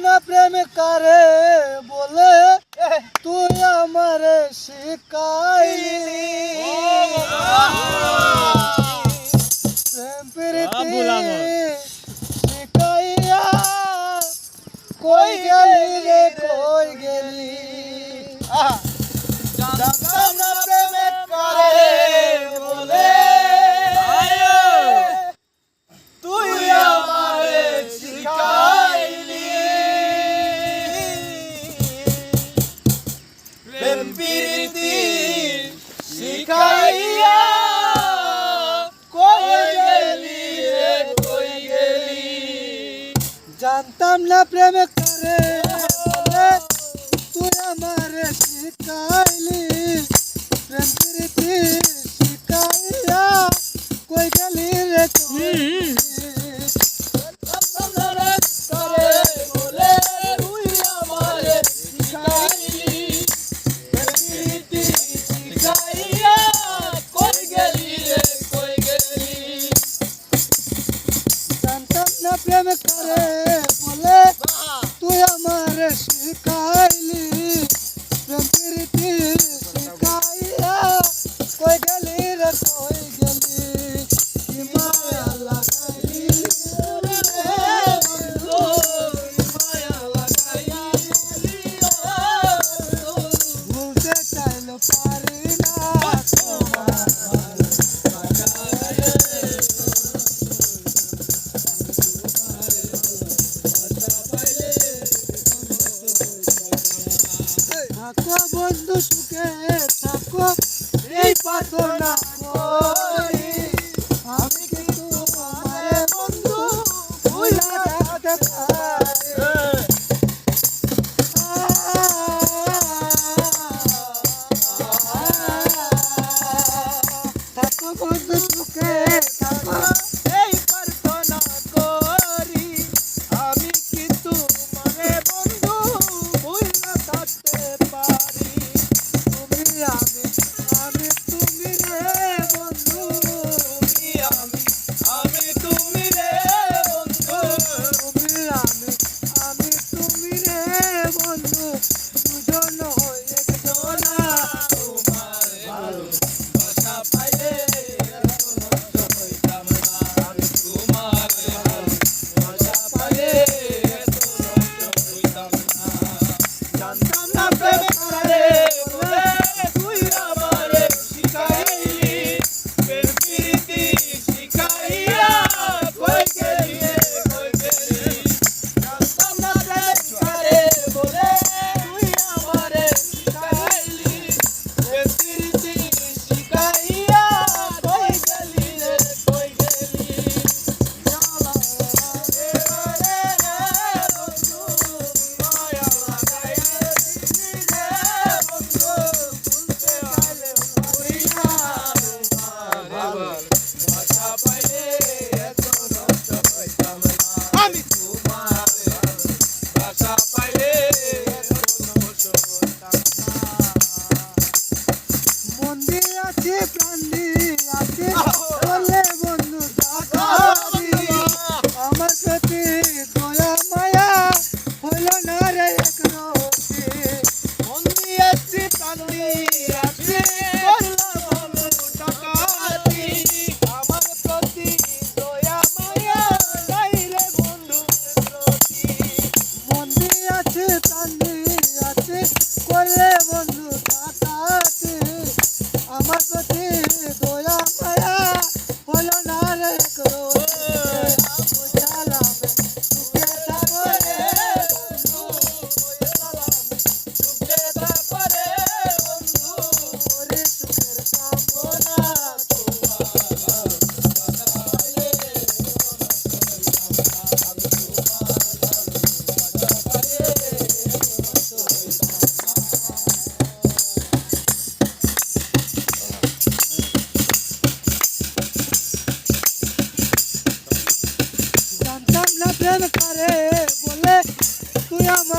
না প্রেম কারে বলে তুই আমারে শিখাইলি প্রেম প্রীতি শিখাইয়া কই গেলি রে কই গেলি জানতাম না প্রেম কারে বলে তুই আমারে শিখাইলি প্রেম প্রীতি শিখাইয়া কই গেলি রে কই গেলি জানতাম না প্রেম করে বলে তুই আমারে শিখাইলি প্রেম প্রীতি শিখাইয়া কই গেলি রে কই প্রেম করে বলে তুই আমারে শিখাইলি প্রেম প্রীতি শিখাইয়া কই গেলি রে কই গেলি কি মায়া লাগাইলি রে বন্ধু কি মায়া লাগাইলি ভুলতে চাইলো পারি না থাকো বন্ধু সুখে থাকো এই প্রার্থনা করি আমি কিন্তু তোমারে বন্ধু ভুলা রাখতে পারি থাকো বন্ধু সুখে থাকো এই প্রার্থনা করি আমি কিন্তু তোমারে বন্ধু ভুলা থাকতে পারি তুমি আমি তুমি রে বন্ধু আমি তুমি রে বন্ধু তুমি আমি তুমি রে বন্ধু দুজন একজনা তোমার ভালোবাসা পাইলে হইতাম না আমি তোমার ভালোবাসা পাইলে হইতাম না জানতাম না প্রেম করে বলে তুই আমারে শিখাইলি প্রেম প্রীতি শিখাইয়া কই গেলি রে কই গেলি জানতাম না প্রেম করে বলে তুই আমারে শিখাইলি প্রেম প্রীতি শিখাইয়া কই গেলি রে কই গেলি জালা রে রে বন্ধু মায়া লাগাইলি রে বন্ধু ভুলতে পারলে পারি না তোমার ভাষা পাইলে এত নষ্ট হইতাম না আমি তোমার ভাষা পাইলে এত নষ্ট হইতাম না মন দিয়ে আছে প্রাণ দিয়ে আছে বলে বন্ধু ডাকাতি আমার প্রতি দয়া মায়া হলো না রে এক রতি মন দিয়ে আছে প্রাণ দিয়ে আছে বলে বন্ধু ডাকাতি আমার প্রতি দয়া মায়া নাই রে বন্ধু প্রতি মন দিয়ে আছে প্রাণ দিয়ে আছে বলে বন্ধু ডাকাতি আমার প্রতি দয়া মায়া হলো না রে এক রতি বুঝালাম সুখে থাকো রে বন্ধু বুঝালাম সুখে থাকো রে বন্ধু ওরে সুখের কামনা জানতাম না প্রেম করে বলে তুই আমার